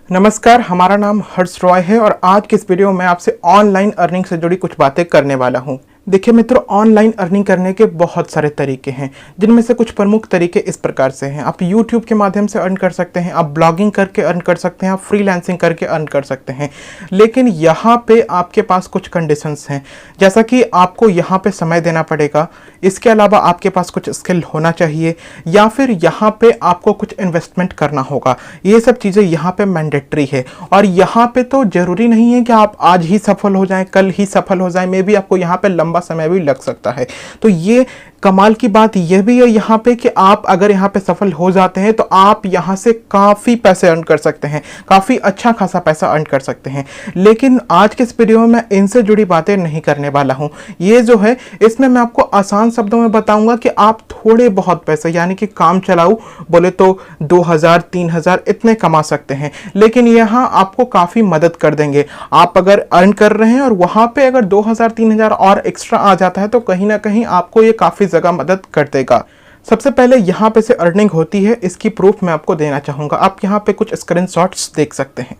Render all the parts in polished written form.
नमस्कार, हमारा नाम हर्ष रॉय है और आज के इस वीडियो में आपसे ऑनलाइन अर्निंग से जुड़ी कुछ बातें करने वाला हूं। देखिए मित्रों, ऑनलाइन अर्निंग करने के बहुत सारे तरीके हैं, जिनमें से कुछ प्रमुख तरीके इस प्रकार से हैं। आप YouTube के माध्यम से अर्न कर सकते हैं, आप ब्लॉगिंग करके अर्न कर सकते हैं, आप फ्रीलांसिंग करके अर्न कर सकते हैं। लेकिन यहाँ पे आपके पास कुछ कंडीशंस हैं, जैसा कि आपको यहाँ पे समय देना पड़ेगा, इसके अलावा आपके पास कुछ स्किल होना चाहिए, या फिर यहाँ पे आपको कुछ इन्वेस्टमेंट करना होगा। ये सब चीज़ें यहाँ पे मैंडेटरी है और यहाँ पे तो ज़रूरी नहीं है कि आप आज ही सफल हो जाएं, कल ही सफल हो जाएं, मे भी आपको यहाँ पे लंबा समय भी लग सकता है। तो ये कमाल की बात यह भी है यहाँ पे कि आप अगर यहाँ पे सफल हो जाते हैं तो आप यहाँ से काफ़ी पैसे अर्न कर सकते हैं, काफ़ी अच्छा खासा पैसा अर्न कर सकते हैं। लेकिन आज के इस वीडियो में मैं इनसे जुड़ी बातें नहीं करने वाला हूँ। ये जो है इसमें मैं आपको आसान शब्दों में बताऊंगा कि आप थोड़े बहुत पैसे यानी कि काम चलाऊ बोले तो 2000 3000 इतने कमा सकते हैं, लेकिन यहाँ आपको काफ़ी मदद कर देंगे। आप अगर अर्न कर रहे हैं और वहाँ पे अगर 2000 3000 और एक्स्ट्रा आ जाता है तो कहीं ना कहीं आपको ये काफ़ी जगह मदद कर देगा। सबसे पहले यहाँ पे से अर्निंग होती है, इसकी प्रूफ मैं आपको देना चाहूँगा। आप यहाँ पे कुछ स्क्रीनशॉट्स देख सकते हैं।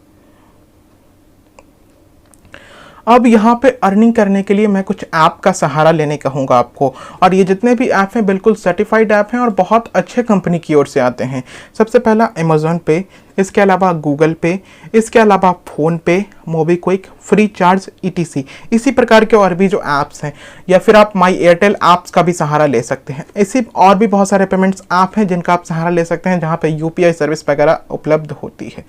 अब यहाँ पे अर्निंग करने के लिए मैं कुछ ऐप का सहारा लेने कहूँगा आपको, और ये जितने भी ऐप हैं बिल्कुल सर्टिफाइड ऐप हैं और बहुत अच्छे कंपनी की ओर से आते हैं। सबसे पहला अमेज़ॉन पे, इसके अलावा गूगल पे, इसके अलावा फ़ोन पे, मोबीक्विक, फ्री चार्ज, ETC, इसी प्रकार के और भी जो ऐप्स हैं, या फिर आप माई एयरटेल ऐप्स का भी सहारा ले सकते हैं। इसी और भी बहुत सारे पेमेंट्स ऐप हैं जिनका आप सहारा ले सकते हैं, जहाँ पे UPI सर्विस वगैरह उपलब्ध होती है।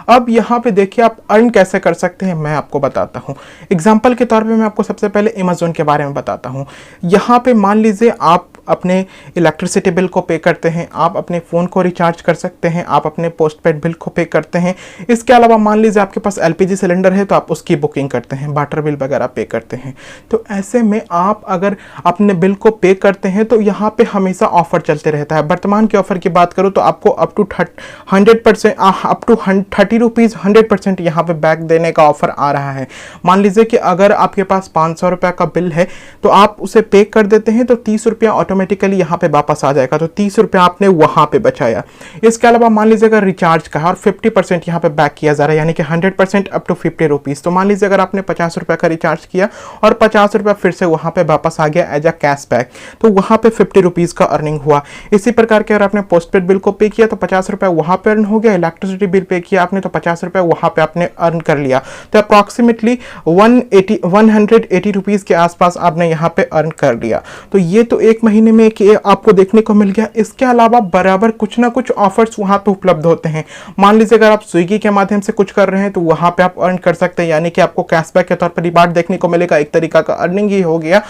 अब यहाँ पे देखिए आप अर्न कैसे कर सकते हैं, मैं आपको बताता हूँ। एग्जाम्पल के तौर पे मैं आपको सबसे पहले अमेज़ॉन के बारे में बताता हूँ। यहाँ पे मान लीजिए आप अपने इलेक्ट्रिसिटी बिल को पे करते हैं, आप अपने फ़ोन को रिचार्ज कर सकते हैं, आप अपने पोस्टपेड बिल को पे करते हैं। इसके अलावा मान लीजिए आपके पास LPG सिलेंडर है तो आप उसकी बुकिंग करते हैं, वाटर बिल वगैरह पे करते हैं। तो ऐसे में आप अगर अपने बिल को पे करते हैं तो यहाँ पे हमेशा ऑफर चलते रहता है। वर्तमान के ऑफर की बात करूँ तो आपको up to 100% up to 30 rupees 100% यहाँ पे बैक देने का ऑफर आ रहा है। मान लीजिए कि अगर आपके पास 500 रुपये का बिल है तो आप उसे पे कर देते हैं तो 30 रुपया ऑटोमेटिकली यहाँ पे वापस आ जाएगा, तो 30 रुपया आपने वहाँ पे बचाया। इसके अलावा मान लीजिए अगर रिचार्ज का है और 50% यहाँ पे बैक किया जा रहा है, यानी कि 100% अप टू 50 रुपीज़। तो मान लीजिए अगर आपने 50 रुपये का रिचार्ज किया और 50 रुपया फिर से वहाँ पे वापस आ गया एज अ कैश बैक, तो वहाँ पे 50 रुपीज़ का अर्निंग हुआ। इसी प्रकार के अगर आपने पोस्टपेड बिल को पे किया तो 50 रुपये वहाँ पे अर्न हो गया, इलेक्ट्रिसिटी बिल पे किया आपने तो 50 रुपये वहाँ पे आपने अर्न कर लिया। तो अप्रॉक्सीमेटली 180 रुपीज़ के आसपास आपने यहाँ पे अर्न कर लिया। तो ये तो एक महीने में कि आपको देखने को मिल गया। इसके अलावा बराबर कुछ ना कुछ ऑफर्स वहाँ पे उपलब्ध होते हैं। मान लीजिए अगर आप स्विगी के माध्यम से कुछ कर रहे हैं तो वहाँ पे आप अर्न कर सकते हैं, यानी कि आपको कैशबैक के तौर पर रिवार्ड देखने को मिलेगा, एक तरीका का अर्निंग ही हो गया।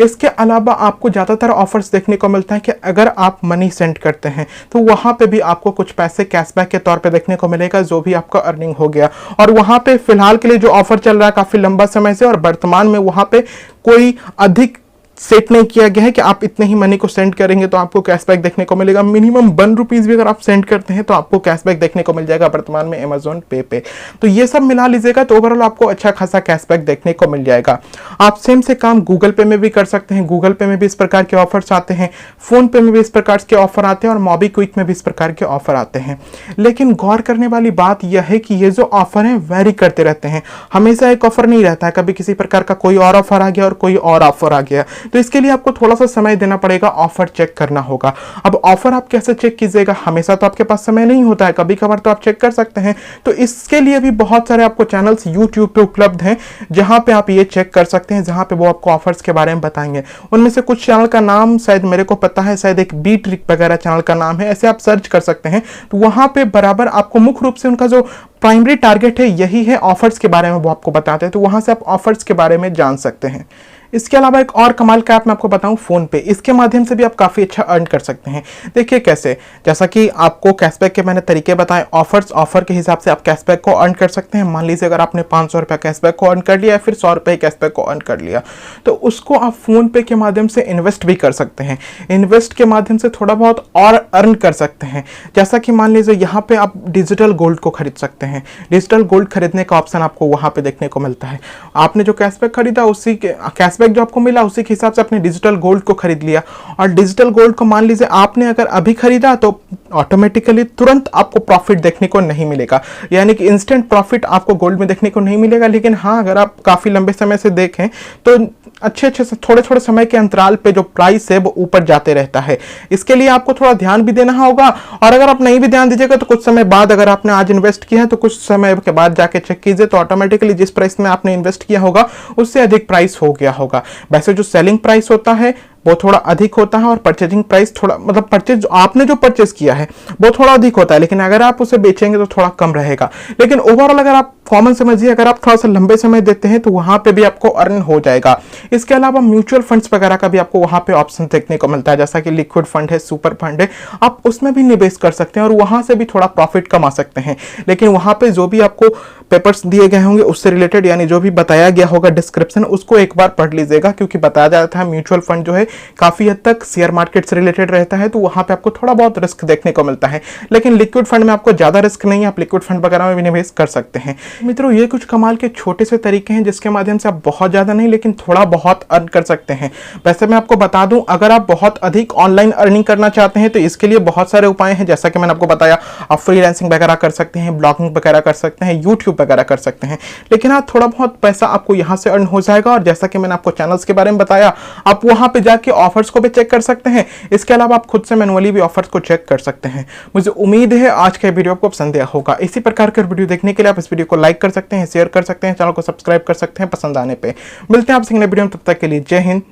इसके अलावा आपको ज़्यादातर ऑफर्स देखने को मिलता है कि अगर आप मनी सेंड करते हैं तो वहाँ पे भी आपको कुछ पैसे कैशबैक के तौर पे देखने को मिलेगा, जो भी आपका अर्निंग हो गया। और वहाँ पे फिलहाल के लिए जो ऑफर चल रहा है काफ़ी लंबा समय से, और वर्तमान में वहाँ पे कोई अधिक सेट नहीं किया गया है कि आप इतने ही मनी को सेंड करेंगे तो आपको कैशबैक देखने को मिलेगा। मिनिमम 1 रुपीज़ भी अगर आप सेंड करते हैं तो आपको कैशबैक देखने को मिल जाएगा वर्तमान में अमेज़ॉन पे पे। तो ये सब मिला लीजिएगा तो ओवरऑल आपको अच्छा खासा कैशबैक देखने को मिल जाएगा। आप सेम से काम गूगल पे में भी कर सकते हैं। गूगल पे में भी इस प्रकार के ऑफर्स आते हैं, फ़ोन पे में भी इस प्रकार के ऑफर आते हैं, और मोबीक्विक में भी इस प्रकार के ऑफर आते हैं। लेकिन गौर करने वाली बात यह है कि ये जो ऑफर हैं वेरी करते रहते हैं, हमेशा एक ऑफर नहीं रहता है। कभी किसी प्रकार का कोई और ऑफर आ गया और कोई और ऑफर आ गया, तो इसके लिए आपको थोड़ा सा समय देना पड़ेगा, ऑफर चेक करना होगा। अब ऑफर आप कैसे चेक कीजिएगा, हमेशा तो आपके पास समय नहीं होता है, कभी कभार तो आप चेक कर सकते हैं। तो इसके लिए भी बहुत सारे आपको चैनल्स YouTube पे उपलब्ध हैं जहां पे आप ये चेक कर सकते हैं, जहां पे वो आपको ऑफर्स के बारे में बताएंगे। उनमें से कुछ चैनल का नाम शायद मेरे को पता है, शायद एक बी ट्रिक वगैरह चैनल का नाम है, ऐसे आप सर्च कर सकते हैं। तो वहां पे बराबर आपको मुख्य रूप से उनका जो प्राइमरी टारगेट है यही है, ऑफर्स के बारे में वो आपको बताते हैं। तो वहां से आप ऑफर्स के बारे में जान सकते हैं। इसके अलावा एक और कमाल का ऐप मैं आपको बताऊं, फ़ोन पे। इसके माध्यम से भी आप काफ़ी अच्छा अर्न कर सकते हैं। देखिए कैसे, जैसा कि आपको कैशबैक के मैंने तरीके बताए, ऑफर के हिसाब से आप कैशबैक को अर्न कर सकते हैं। मान लीजिए अगर आपने 500 रुपये कैशबैक को अर्न कर लिया या फिर 100 रुपये कैशबैक को अर्न कर लिया, तो उसको आप फ़ोन पे के माध्यम से इन्वेस्ट भी कर सकते हैं। इन्वेस्ट के माध्यम से थोड़ा बहुत और अर्न कर सकते हैं। जैसा कि मान लीजिए यहाँ पे आप डिजिटल गोल्ड को खरीद सकते हैं। डिजिटल गोल्ड खरीदने का ऑप्शन आपको वहाँ पे देखने को मिलता है। आपने जो कैशबैक खरीदा उसी के कैशबैक कैशबैक जो आपको मिला उसी के हिसाब से अपने डिजिटल गोल्ड को खरीद लिया। और डिजिटल गोल्ड को मान लीजिए आपने अगर अभी खरीदा तो ऑटोमेटिकली तुरंत आपको प्रॉफिट देखने को नहीं मिलेगा, यानी कि इंस्टेंट प्रॉफिट आपको गोल्ड में देखने को नहीं मिलेगा। लेकिन हाँ, अगर आप काफी लंबे समय से देखें तो अच्छे थोड़े थोड़े समय के अंतराल पे जो प्राइस है वो ऊपर जाते रहता है। इसके लिए आपको थोड़ा ध्यान भी देना होगा, और अगर आप नहीं भी ध्यान दीजिएगा तो कुछ समय बाद, अगर आपने आज इन्वेस्ट किया है तो कुछ समय के बाद जाके चेक कीजिए तो ऑटोमेटिकली जिस प्राइस में आपने इन्वेस्ट किया होगा उससे अधिक प्राइस हो गया होगा। वैसे जो सेलिंग प्राइस होता है वो थोड़ा अधिक होता है, और परचेजिंग प्राइस थोड़ा, मतलब परचेज आपने जो परचेज किया है वो थोड़ा अधिक होता है, लेकिन अगर आप उसे बेचेंगे तो थोड़ा कम रहेगा। लेकिन ओवरऑल अगर आप कॉमन समझिए, अगर आप थोड़ा सा लंबे समय देते हैं तो वहां पे भी आपको अर्न हो जाएगा। इसके अलावा म्यूचुअल फंड्स वगैरह का भी आपको वहां पे ऑप्शन देखने को मिलता है, जैसा कि लिक्विड फंड है, सुपर फंड है, आप उसमें भी निवेश कर सकते हैं और वहां से भी थोड़ा प्रॉफिट कमा सकते हैं। लेकिन वहां पे जो भी आपको पेपर्स दिए गए होंगे उससे रिलेटेड, यानी जो भी बताया गया होगा डिस्क्रिप्शन, उसको एक बार पढ़ लीजिएगा, क्योंकि बताया जाता है म्यूचुअल फंड जो है काफी हद तक शेयर मार्केट से रिलेटेड रहता है, तो वहां पे आपको थोड़ा बहुत रिस्क देखने को मिलता है। लेकिन लिक्विड फंड में आपको ज्यादा रिस्क नहीं है, आप लिक्विड फंड वगैरह में भी निवेश कर सकते हैं। मित्रों, ये कुछ कमाल के छोटे से तरीके हैं जिसके माध्यम से आप बहुत ज्यादा नहीं लेकिन थोड़ा बहुत अर्न कर सकते हैं। वैसे मैं आपको बता दूं, अगर आप बहुत अधिक ऑनलाइन अर्निंग करना चाहते हैं तो इसके लिए बहुत सारे उपाय हैं, जैसा कि मैंने आपको बताया। आप फ्रीलांसिंग वगैरह कर सकते हैं, ब्लॉगिंग वगैरह कर सकते हैं, यूट्यूब वगैरह कर सकते हैं। लेकिन हाँ, थोड़ा बहुत पैसा आपको यहां से अर्न हो जाएगा, और जैसा कि मैंने आपको चैनल्स के बारे में बताया, आप वहां पे जाके ऑफर्स को भी चेक कर सकते हैं। इसके अलावा आप खुद से मैनुअली भी ऑफर्स को चेक कर सकते हैं। मुझे उम्मीद है आज का वीडियो आपको पसंद आया होगा। इसी प्रकार के वीडियो देखने के लिए आप इस वीडियो को लाइक कर सकते हैं, शेयर कर सकते हैं, चैनल को सब्सक्राइब कर सकते हैं पसंद आने पे। मिलते हैं आपसे अगले वीडियो में, तब तक के लिए जय हिंद,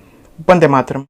वंदे मातरम।